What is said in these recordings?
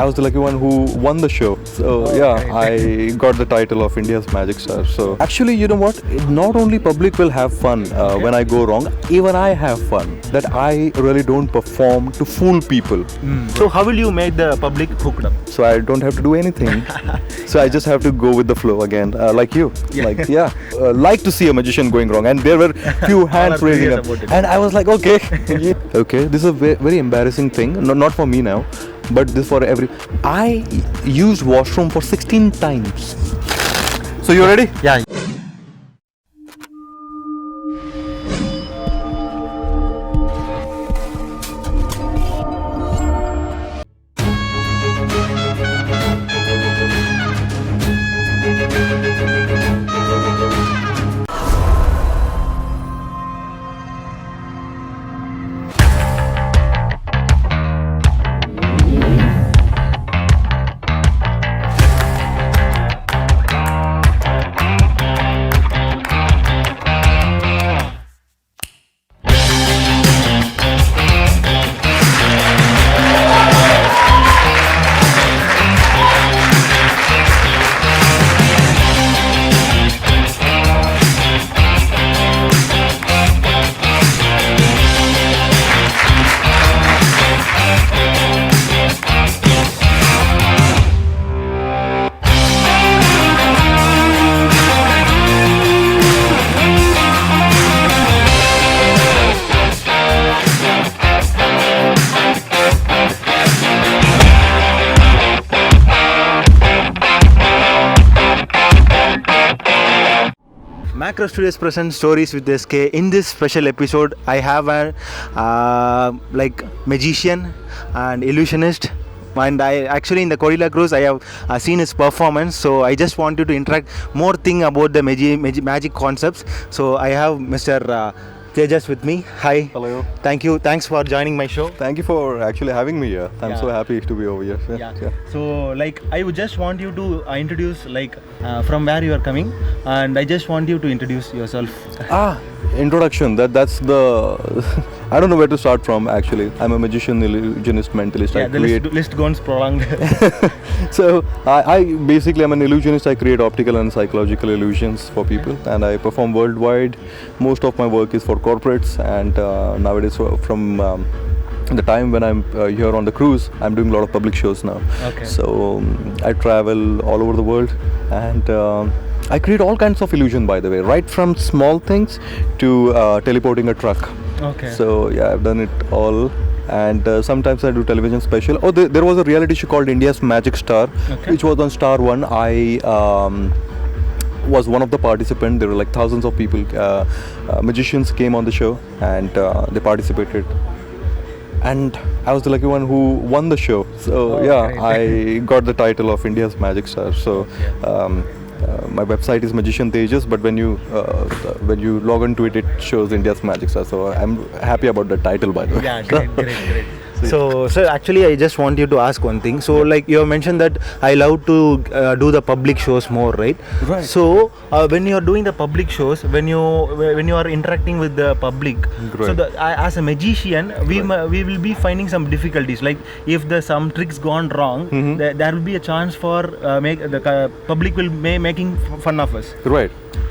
I was the lucky one who won the show. So I got the title of India's Magic Star. So actually, you know what? Not only public will have fun when I go wrong, even I have fun. That I really don't perform to fool people. So how will you make the public hooked up? So I don't have to do anything. So I just have to go with the flow again, like you. Like to see a magician going wrong, and there were few hands raising up, and I was like, okay, okay, this is a very embarrassing thing. Not for me now, but this for every. I used washroom for 16 times. So you ready? Yeah. Macro Studios presents Stories with SK. In this special episode, I have a magician and illusionist. And I actually in the Cordelia cruise I have seen his performance, so I just want you to interact more thing about the magic concepts. So I have Mr. Tejas with me. Hi. Hello. Thank you. Thanks for joining my show. Thank you for actually having me here. I'm so happy to be over here. Yeah. So I would just want you to introduce from where you are coming, and I just want you to introduce yourself. Introduction. That's the. I don't know where to start from actually. I'm a magician, illusionist, mentalist. Yeah, list goes prolonged. So I basically am an illusionist. I create optical and psychological illusions for people, and I perform worldwide. Most of my work is for corporates, and nowadays from the time when I'm here on the cruise, I'm doing a lot of public shows now. Okay. So I travel all over the world, and I create all kinds of illusion, by the way, right from small things to teleporting a truck. Okay. So I've done it all, and sometimes I do television special. There was a reality show called India's Magic Star, which was on Star 1. I was one of the participants. There were like thousands of people, magicians came on the show, and they participated. And I was the lucky one who won the show. So I got the title of India's Magic Star. So my website is Magician Tejas, but when you log into it, it shows India's Magic Star. So I'm happy about the title, by the way. Yeah, great. So actually I just want you to ask one thing. So you have mentioned that I love to do the public shows more, right? Right. So when you are doing the public shows, when you are interacting with the public, right. So as a magician, we will be finding some difficulties. Like if some tricks gone wrong, there will be a chance for the public will making fun of us. Right.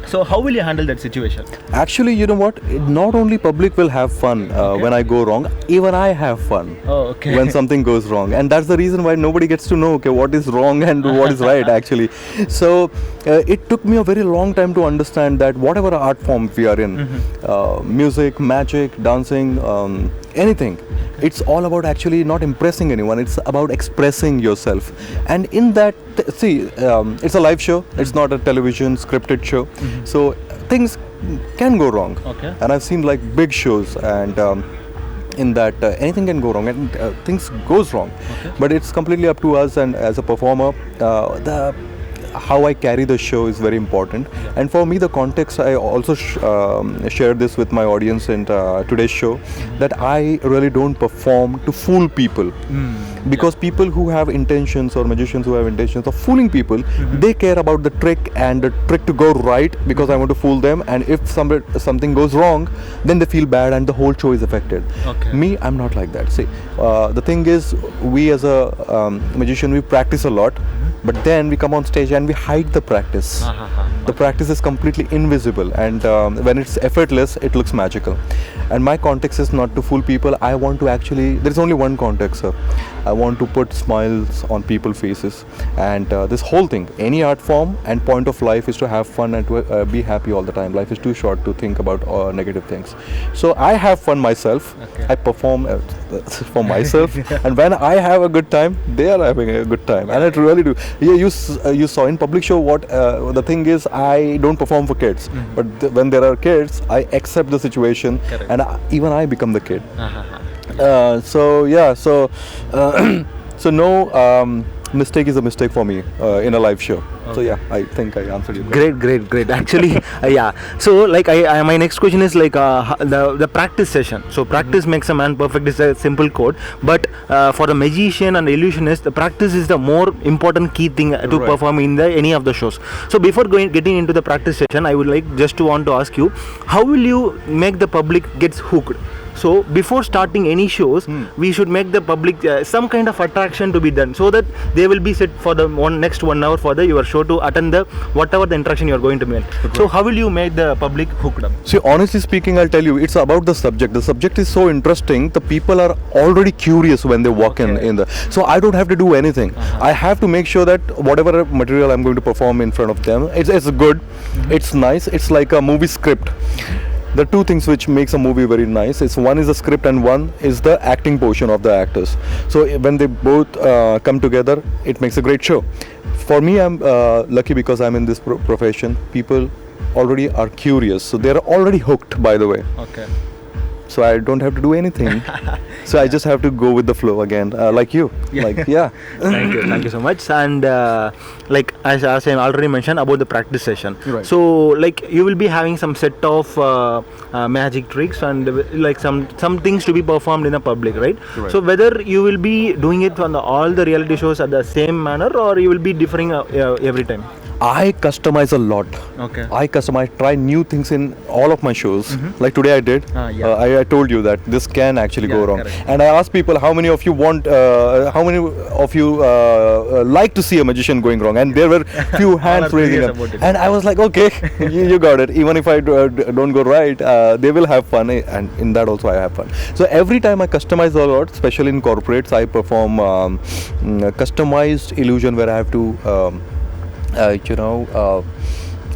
So how will you handle that situation? Actually, you know what? Not only public will have fun when I go wrong, even I have fun when something goes wrong. And that's the reason why nobody gets to know what is wrong and what is right actually. So it took me a very long time to understand that whatever art form we are in, music, magic, dancing, anything, it's all about actually not impressing anyone. It's about expressing yourself. And in that, it's a live show. It's not a television scripted show. So things can go wrong. Okay. And I've seen big shows, and in that anything can go wrong, and things goes wrong. Okay. But it's completely up to us, and as a performer, how I carry the show is very important. And for me, the context, I also shared this with my audience in today's show, that I really don't perform to fool people. Because people who have intentions, or magicians who have intentions of fooling people, they care about the trick and the trick to go right, because I want to fool them. And if something goes wrong, then they feel bad and the whole show is affected. Me, I'm not like that. See, the thing is, we as a magician, we practice a lot, but then we come on stage and we hide the practice. The practice is completely invisible, and when it's effortless, it looks magical. And my context is not to fool people. I want to actually, there's only one context, sir. I want to put smiles on people's faces. And this whole thing, any art form and point of life is to have fun and to be happy all the time. Life is too short to think about negative things. So I have fun myself. I perform for myself. And when I have a good time, they are having a good time. And I really do. You saw in public show what the thing is, I don't perform for kids. But when there are kids, I accept the situation. And even I become the kid. So no mistake is a mistake for me in a live show. So yeah, I think I answered you. Great. Actually, yeah. So like, my next question is like the practice session. So practice makes a man perfect is a simple quote, but for the magician and illusionist, the practice is the more important key thing to perform in any of the shows. So before getting into the practice session, I would like just to want to ask you, how will you make the public gets hooked? So before starting any shows, we should make the public some kind of attraction to be done, so that they will be set for the next 1 hour for your show to attend whatever the interaction you are going to make. So how will you make the public hooked up? See, honestly speaking, I'll tell you, it's about the subject. The subject is so interesting. The people are already curious when they walk in the. So I don't have to do anything. I have to make sure that whatever material I'm going to perform in front of them, it's good, it's nice. It's like a movie script. The two things which makes a movie very nice is, one is the script and one is the acting portion of the actors. So when they both come together, it makes a great show. For me, I'm lucky because I'm in this profession. People already are curious, so they're already hooked, by the way. So I don't have to do anything. So I just have to go with the flow again, like you. Thank you so much. And like as I already mentioned about the practice session. So like, you will be having some set of magic tricks and like some things to be performed in the public, right? So whether you will be doing it on all the reality shows at the same manner, or you will be differing every time? I customize a lot. I try new things in all of my shows. Like today I did. I told you that this can actually go wrong. And I asked people, how many of you like to see a magician going wrong? And there were few hands raising up. And I was like, okay, you got it. Even if I don't go right, they will have fun. And in that also I have fun. So every time I customize a lot, especially in corporates, I perform customized illusion where I have to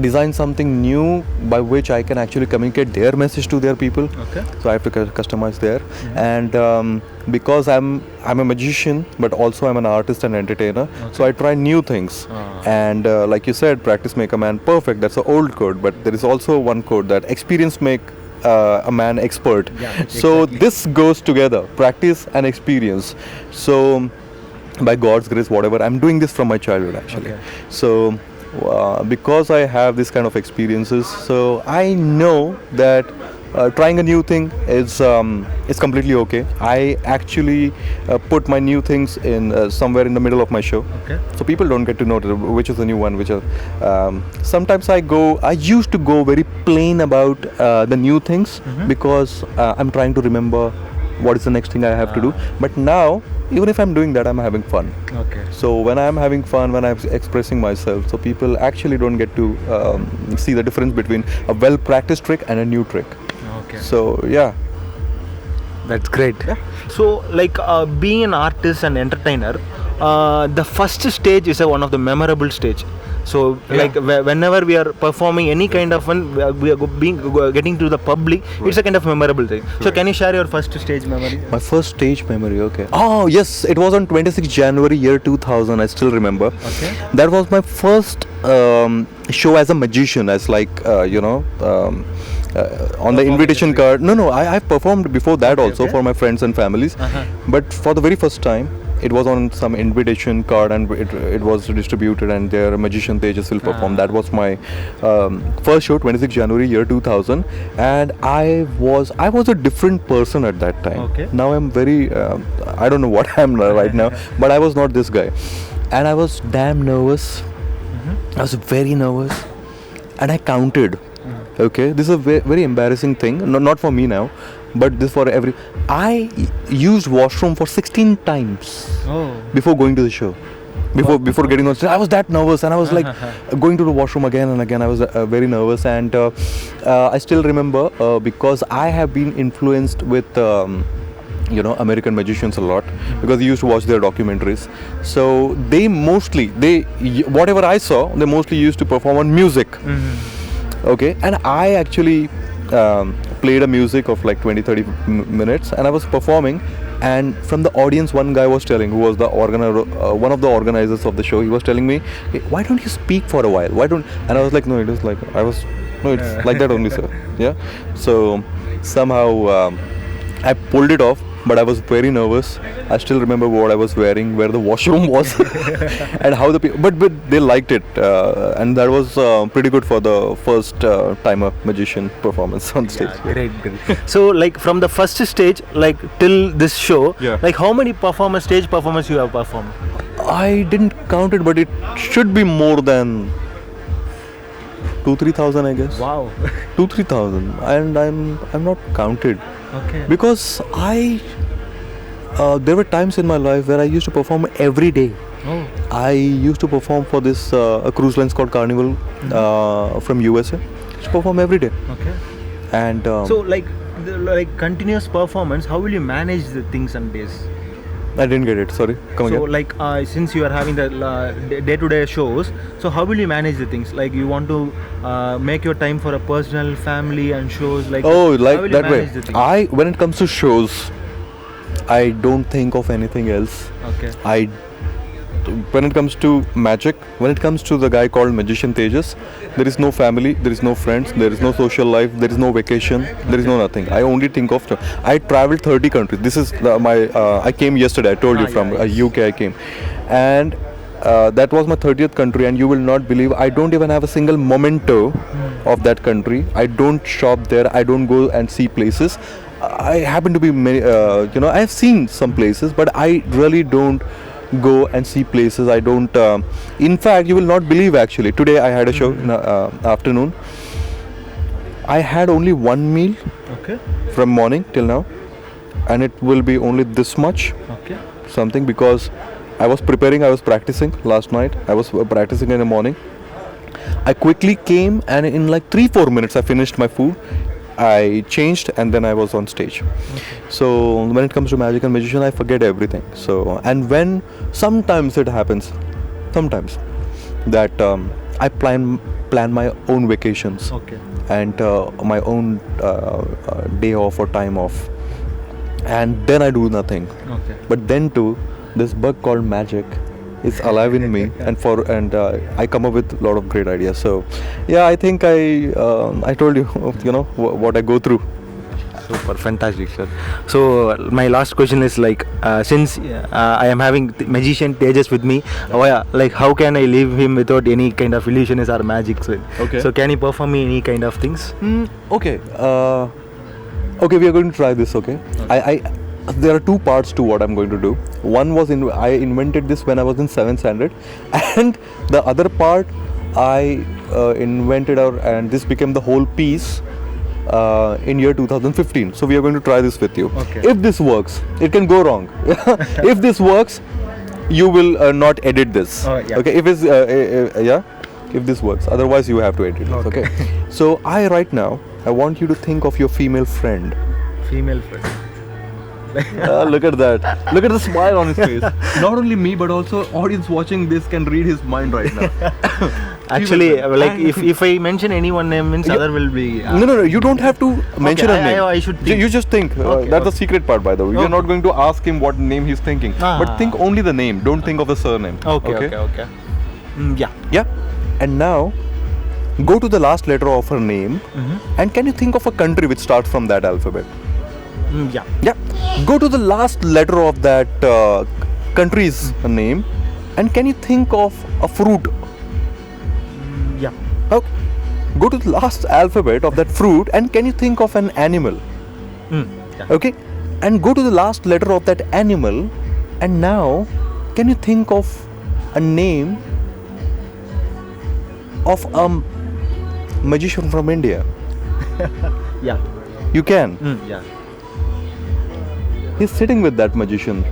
design something new by which I can actually communicate their message to their people. So I have to customize there. And because I'm a magician, but also I'm an artist and entertainer, so I try new things. And like you said, practice make a man perfect. That's an old code, but there is also one code that experience make a man expert. So this goes together, practice and experience. So by God's grace, whatever, I'm doing this from my childhood actually. So because I have this kind of experiences, so I know that trying a new thing is completely okay. I actually put my new things in somewhere in the middle of my show. So people don't get to know which is the new one, which are sometimes I used to go very plain about the new things because I'm trying to remember what is the next thing I have to do. But now, even if I'm doing that, I'm having fun. So when I'm having fun, when I'm expressing myself, so people actually don't get to see the difference between a well-practiced trick and a new trick. So yeah. That's great. So like being an artist and entertainer, the first stage is one of the memorable stage. So like whenever we are performing any kind of one, we are getting to the public, it's a kind of memorable thing. So can you share your first stage memory? My first stage memory, okay. Oh yes, it was on 26 January year 2000, I still remember. That was my first show as a magician, as like on the invitation card. No, I performed before that also for my friends and families. But for the very first time, it was on some invitation card, and it was distributed, and their magician Tejas will perform. That was my first show, 26 January year 2000, and I was a different person at that time. Okay. Now I'm very I don't know what I am right now, but I was not this guy, and I was damn nervous. I was very nervous, and I counted. Okay, this is a very embarrassing thing. Not for me now, but this for every. I used washroom for 16 times before going to the show. Before getting on stage, I was that nervous, and I was like going to the washroom again and again. I was very nervous, and I still remember because I have been influenced with. American magicians a lot, because I used to watch their documentaries. So they whatever I saw, they mostly used to perform on music. Okay, and I actually played a music of like 20-30 minutes, and I was performing, and from the audience one guy was telling, who was the one of the organizers of the show, he was telling me, hey, why don't you speak for a while, and I was like, no, it is like it's like that only, sir. Yeah, so somehow I pulled it off, but I was very nervous. I still remember what I was wearing, where the washroom was, and how the people. But they liked it, and that was pretty good for the first timer magician performance on stage. Yeah, great. So, like from the first stage, like till this show, like how many stage performers you have performed? I didn't count it, but it should be more than 2,000-3,000, I guess. Wow. 2,000-3,000, and I'm not counted. Okay. Because there were times in my life where I used to perform every day. Oh. I used to perform for this a cruise lines called Carnival from USA. I used to perform every day. Okay. And so like continuous performance, how will you manage the things and days? I didn't get it. Sorry. Come again. So like since you are having the day-to-day shows, so how will you manage the things? Like you want to make your time for a personal, family, and shows. Like like that way. When it comes to shows, I don't think of anything else. Okay. When it comes to magic, when it comes to the guy called Magician Tejas, there is no family, there is no friends, there is no social life, there is no vacation, there is no nothing. I only think of. I traveled 30 countries. This is I came yesterday. I told you from UK I came, and that was my 30th country. And you will not believe, I don't even have a single memento of that country. I don't shop there. I don't go and see places. I happen to be I have seen some places, but I really don't go and see places. I don't in fact, you will not believe, actually today I had a show in afternoon. I had only one meal from morning till now, and it will be only this much something, because I was practicing last night. I was practicing in the morning. I quickly came, and in like 3-4 minutes I finished my food. I changed, and then I was on stage. So when it comes to magic and magician, I forget everything. So, and when sometimes it happens, that I plan my own vacations and my own day off or time off, and then I do nothing. But then too, this bug called magic is alive in me, and I come up with a lot of great ideas. So yeah, I think I told you what I go through. Super, fantastic, sir. So my last question is like, since I am having magician Tejas with me, like how can I leave him without any kind of illusionist or magic? So can he perform me any kind of things? Okay, we are going to try this. There are two parts to what I'm going to do. One was I invented this when I was in 7th standard, and the other part I invented and this became the whole piece in year 2015. So we are going to try this with you. If this works, it can go wrong. If this works, you will not edit this. If it's if this works, otherwise you have to edit this. Okay. So right now I want you to think of your female friend. Look at that. Look at the smile on his face. Not only me, but also audience watching this can read his mind right now. Actually, like if I mention anyone's name, means other will be. No. You don't have to mention a name. I should think. You just think. That's the secret part, by the way. You're not going to ask him what name he's thinking. But think only the name. Don't think of the surname. Okay. Yeah. And now, go to the last letter of her name, and can you think of a country which starts from that alphabet? Yeah. Go to the last letter of that country's name, and can you think of a fruit? Yeah. Oh, go to the last alphabet of that fruit, and can you think of an animal? Yeah. Okay, and go to the last letter of that animal, and now can you think of a name of a magician from India? Yeah. You can. Yeah. He's sitting with that magician.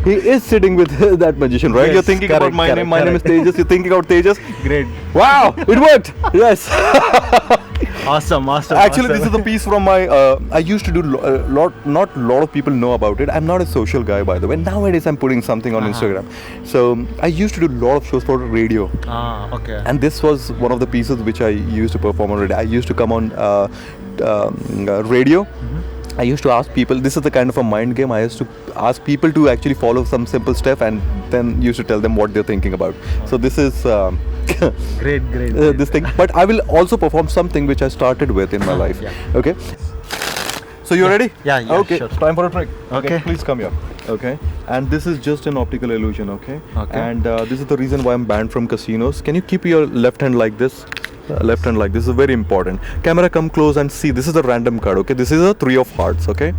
He is sitting with that magician, right? Yes, You're thinking correct, about my name. correct, My name is correct. Tejas. You're thinking about Tejas. Great. Wow, it worked. Yes. Awesome. Actually, this is a piece from my. I used to do not a lot of people know about it. I'm not a social guy, by the way. Nowadays, I'm putting something on Instagram. So I used to do a lot of shows for radio, Okay. and this was one of the pieces which I used to perform on radio. I used to come on radio. I used to ask people, this is the kind of a mind game. I used to ask people to actually follow some simple stuff and then used to tell them what they're thinking about. So this is Great. this thing. But I will also perform something which I started with in my life. Yeah. Okay. So you ready? Yeah, Okay. sure. Time for a trick. Okay. Please come here. Okay. And this is just an optical illusion. Okay. Okay. And this is the reason why I'm banned from casinos. Can you keep your left hand like this? Left hand like this is very important. Camera, come close and see. This is a random card. Okay. This is a 3 of hearts. Okay.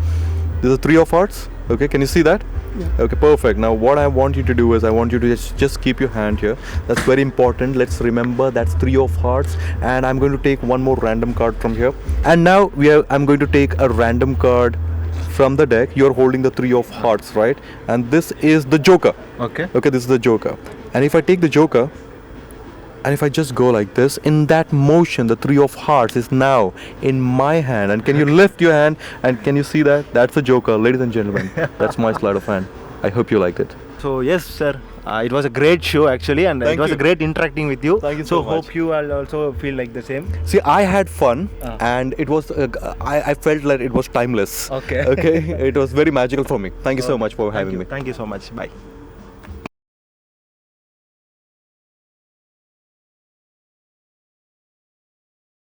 This is a 3 of hearts. Okay. Can you see that? Yeah. Okay. Perfect. Now what I want you to do is I want you to just keep your hand here. That's very important. Let's remember that's 3 of hearts. And I'm going to take one more random card from here. And now I'm going to take a random card from the deck. You're holding the 3 of hearts, right? And this is the Joker. Okay. Okay, this is the Joker. And if I take the Joker, and if I just go like this, in that motion, the 3 of hearts is now in my hand. And can you lift your hand? And can you see that? That's the Joker, ladies and gentlemen. That's my sleight of hand. I hope you liked it. So yes, sir. It was a great show actually, and Thank it was you. a great interacting with you. Thank you so much. Hope you will also feel like the same. See, I had fun, and it was. I felt like it was timeless. Okay. Okay. It was very magical for me. Thank you so much for having me. Thank you so much. Bye.